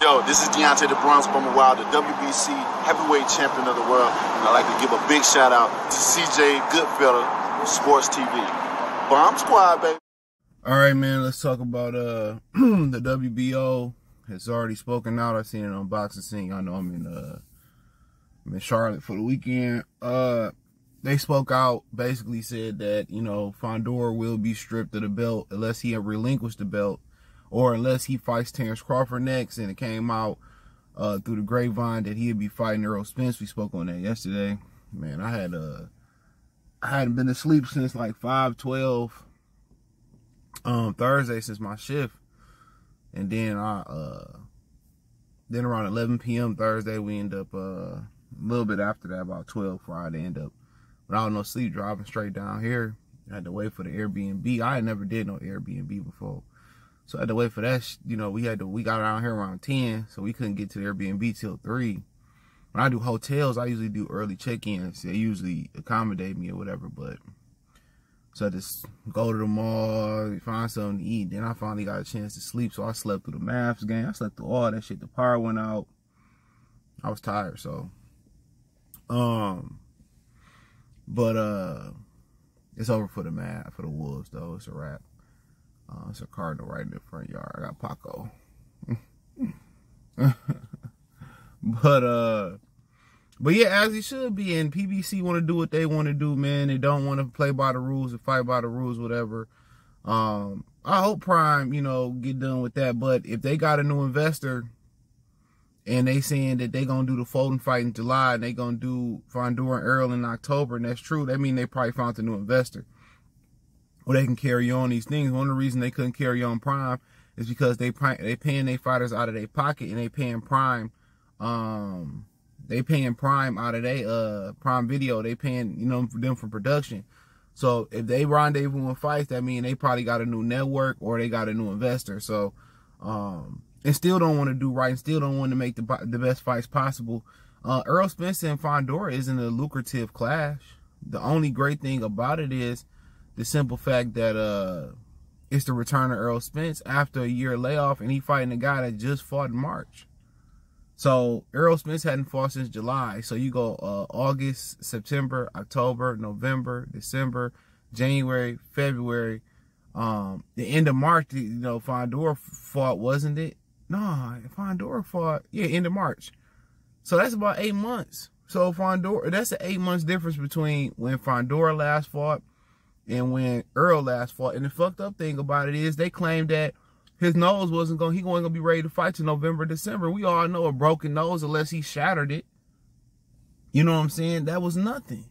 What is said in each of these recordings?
Yo, this is Deontay the Bronx Bummer Wild, the WBC heavyweight champion of the world. And I'd like to give a big shout out to CJ Goodfellow, Sports TV. Bomb Squad, baby. All right, man, let's talk about the WBO. It's already spoken out. I seen it on Boxing Scene. I know I'm in Charlotte for the weekend. They spoke out, basically said that, you know, Fundora will be stripped of the belt unless he relinquished the belt, or unless he fights Terrence Crawford next. And it came out through the grapevine that he'd be fighting Errol Spence. We spoke on that yesterday. Man, I hadn't been asleep since like 5:12 Thursday, since my shift. And then then around 11 p.m. Thursday, we end up a little bit after that, about 12 Friday, end up without no sleep, driving straight down here. I had to wait for the Airbnb. I had never did no Airbnb before, so I had to wait for that. You know, we got around here around 10, so we couldn't get to the Airbnb till 3. When I do hotels, I usually do early check-ins. They usually accommodate me or whatever, but so I just go to the mall, find something to eat. Then I finally got a chance to sleep, so I slept through the Mavs game. I slept through all that shit. The power went out. I was tired, so but it's over for the Wolves though. It's a wrap. It's a Cardinal right in the front yard. I got Paco. But yeah, as he should be. And PBC want to do what they want to do, man. They don't want to play by the rules and fight by the rules, whatever. I hope Prime, you know, get done with that. But if they got a new investor and they saying that they gonna do the Foden fight in July and they gonna do Fundora and Earl in October, and that's true, that mean they probably found a new investor where they can carry on these things. One of the reasons they couldn't carry on Prime is because they paying their fighters out of their pocket, and they paying Prime out of their Prime Video. They paying, you know, for them for production. So if they rendezvous and fights, that mean they probably got a new network or they got a new investor. So and still don't want to do right, and still don't want to make the best fights possible. Errol Spence and Fundora isn't a lucrative clash. The only great thing about it is the simple fact that it's the return of Errol Spence after a year layoff, and he fighting a guy that just fought in March. So Errol Spence hadn't fought since July. So you go August, September, October, November, December, January, February. The end of March, you know, Fundora fought, wasn't it? No, Fundora fought, yeah, end of March. So that's about 8 months. So Fundora, that's an 8 months difference between when Fundora last fought and when Earl last fought. And the fucked up thing about it is they claimed that his nose he wasn't gonna be ready to fight till November, December. We all know a broken nose, unless he shattered it. You know what I'm saying? That was nothing.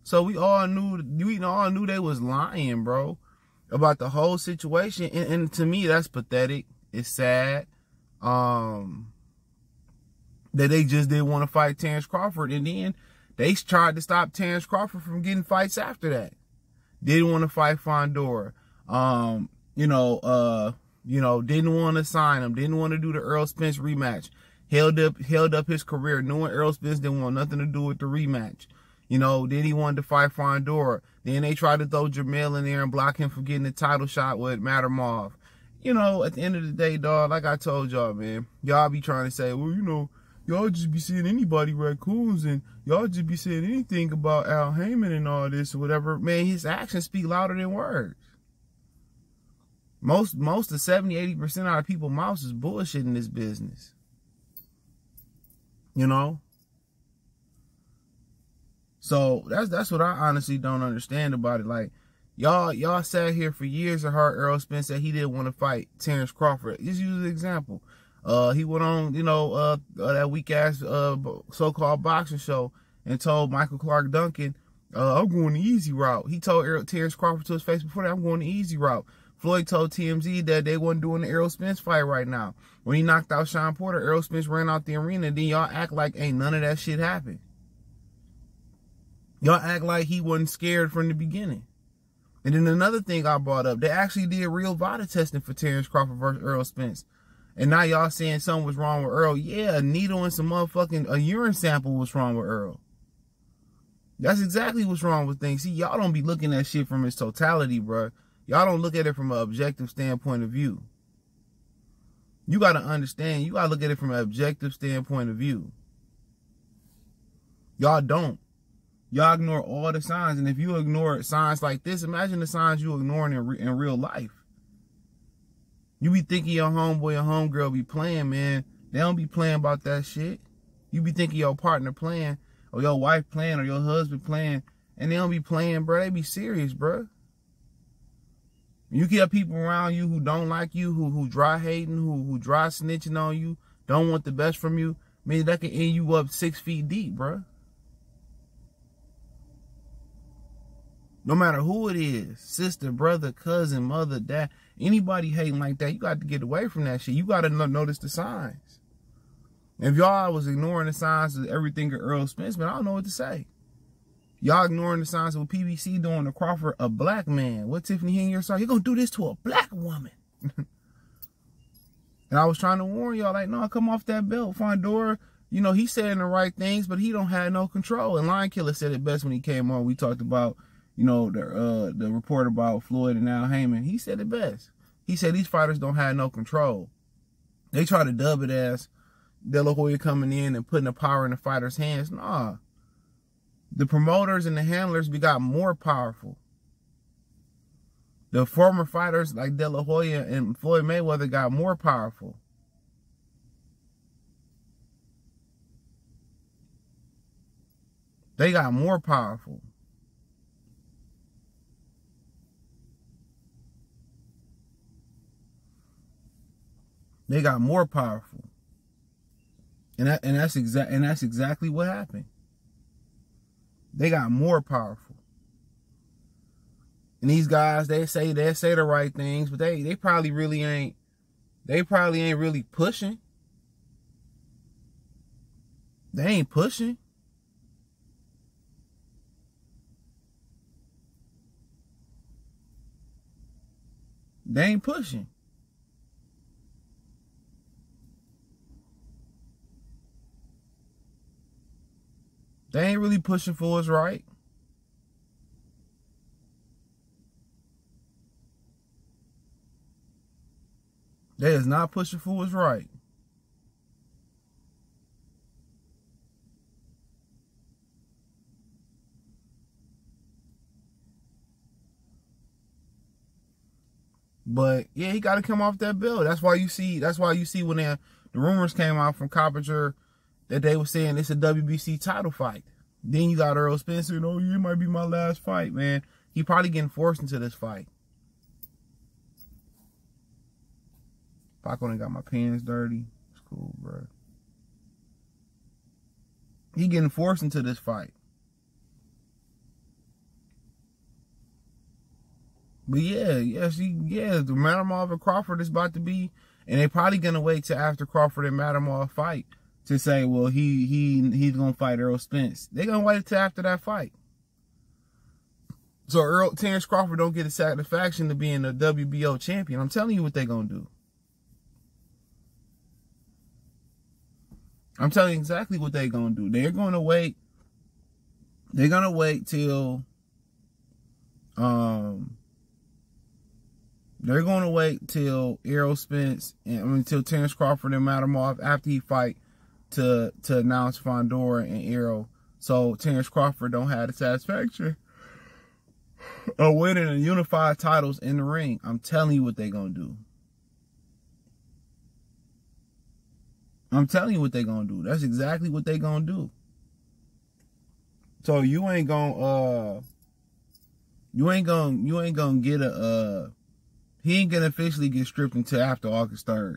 So we all knew they was lying, bro, about the whole situation. And to me, that's pathetic. It's sad. That they just didn't want to fight Terrence Crawford, and then they tried to stop Terrence Crawford from getting fights after that. Didn't want to fight Fundora. Didn't want to sign him. Didn't want to do the Errol Spence rematch. Held up his career, knowing Errol Spence didn't want nothing to do with the rematch. You know, then he wanted to fight Fundora. Then they tried to throw Jamel in there and block him from getting the title shot with Matamov. You know, at the end of the day, dog, like I told y'all, man, y'all be trying to say, well, you know, y'all just be seeing anybody raccoons, and y'all just be saying anything about Al Heyman and all this or whatever. Man, his actions speak louder than words. Most of 70-80% of people's mouths is bullshit in this business. You know? So that's what I honestly don't understand about it. Like, y'all sat here for years and heard Errol Spence say he didn't want to fight Terrence Crawford. Just use an example. He went on, you know, that weak-ass so-called boxing show and told Michael Clark Duncan, I'm going the easy route. He told Terrence Crawford to his face before that, I'm going the easy route. Floyd told TMZ that they wasn't doing the Errol Spence fight right now. When he knocked out Sean Porter, Errol Spence ran out the arena, and then y'all act like ain't none of that shit happened. Y'all act like he wasn't scared from the beginning. And then another thing I brought up, they actually did real VADA testing for Terrence Crawford versus Errol Spence. And now y'all saying something was wrong with Earl. Yeah, a needle and some a urine sample was wrong with Earl. That's exactly what's wrong with things. See, y'all don't be looking at shit from its totality, bro. Y'all don't look at it from an objective standpoint of view. You got to understand. You got to look at it from an objective standpoint of view. Y'all don't. Y'all ignore all the signs. And if you ignore signs like this, imagine the signs you ignoring in real life. You be thinking your homeboy or homegirl be playing, man. They don't be playing about that shit. You be thinking your partner playing, or your wife playing, or your husband playing, and they don't be playing, bro. They be serious, bro. You get people around you who don't like you, who dry hating, who dry snitching on you, don't want the best from you. Maybe that can end you up 6 feet deep, bro. No matter who it is, sister, brother, cousin, mother, dad, anybody hating like that, you got to get away from that shit. You got to notice the signs. If y'all was ignoring the signs of everything at Earl Spence, man, I don't know what to say. Y'all ignoring the signs of what PBC doing to Crawford, a black man. What Tiffany Henry saw? You're going to do this to a black woman. And I was trying to warn y'all, like, no, come off that belt. Fundora, you know, he's saying the right things, but he don't have no control. And Lion Killer said it best when he came on. We talked about, you know, the report about Floyd and Al Heyman. He said it best. He said these fighters don't have no control. They try to dub it as De La Hoya coming in and putting the power in the fighters' hands. Nah. The promoters and the handlers got more powerful. The former fighters like De La Hoya and Floyd Mayweather got more powerful. They got more powerful. They got more powerful. And that's exactly what happened. They got more powerful. And these guys, they say the right things, but they probably really ain't really pushing. They ain't pushing. They ain't pushing. They ain't really pushing for what's right. They is not pushing for what's right. But yeah, he got to come off that bill. That's why you see when the rumors came out from Coppinger that they were saying it's a WBC title fight. Then you got Earl Spencer, oh, it might be my last fight, man. He probably getting forced into this fight. Paco done got my pants dirty. It's cool, bro. He getting forced into this fight. But yeah, the Madamov and Crawford is about to be, and they probably gonna wait till after Crawford and Madamov fight to say, well, he's gonna fight Earl Spence. They gonna wait till after that fight. So Terrence Crawford don't get the satisfaction of being a WBO champion. I'm telling you what they gonna do. I'm telling you exactly what they're gonna do. They're gonna wait. They're gonna wait till they're gonna wait till Errol Spence until Terrence Crawford and Madamov after he fight to announce Fundora and Errol. So Terrence Crawford don't have the satisfaction of winning the unified titles in the ring. I'm telling you what they're gonna do. I'm telling you what they're gonna do. That's exactly what they're gonna do. So you ain't gonna get a he ain't gonna officially get stripped until after August 3rd.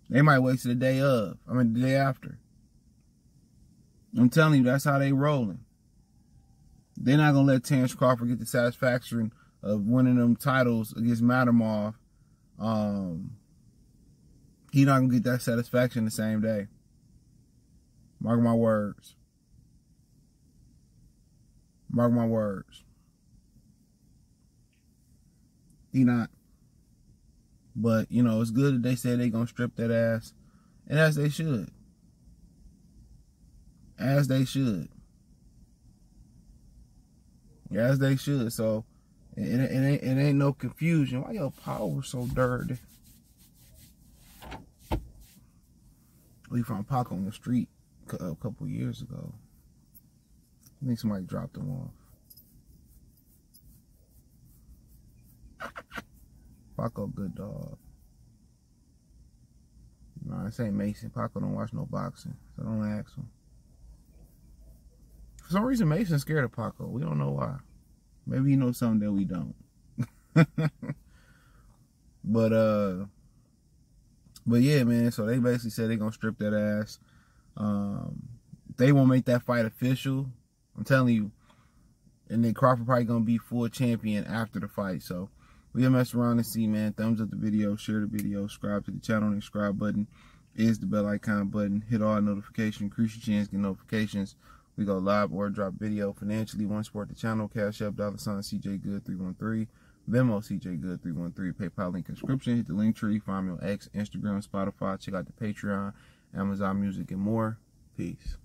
They might wait till the day of. The day after. I'm telling you, that's how they rolling. They're not gonna let Terrence Crawford get the satisfaction of winning them titles against Madamov. He not gonna get that satisfaction the same day. Mark my words. Mark my words. He not. But, you know, it's good that they say they gonna strip that ass. And as they should. As they should. As they should. So, it ain't no confusion. Why your power so dirty? We found Pac on the street a couple years ago. I think somebody dropped him off. Paco, good dog. Nah, this ain't Mason. Paco don't watch no boxing, so don't ask him. For some reason, Mason's scared of Paco. We don't know why. Maybe he knows something that we don't. But yeah, man. So they basically said they're gonna strip that ass. They won't make that fight official. I'm telling you. And then Crawford probably gonna be full champion after the fight. So we'll mess around and see, man. Thumbs up the video, share the video, subscribe to the channel. The subscribe button is the bell icon button. Hit all notifications, increase your chance to get notifications. We go live or drop video financially. Want to support the channel? Cash App, $CJ Good 313. Venmo, CJ Good 313. PayPal link in description. Hit the link tree. Find me on X, Instagram, Spotify. Check out the Patreon, Amazon Music, and more. Peace.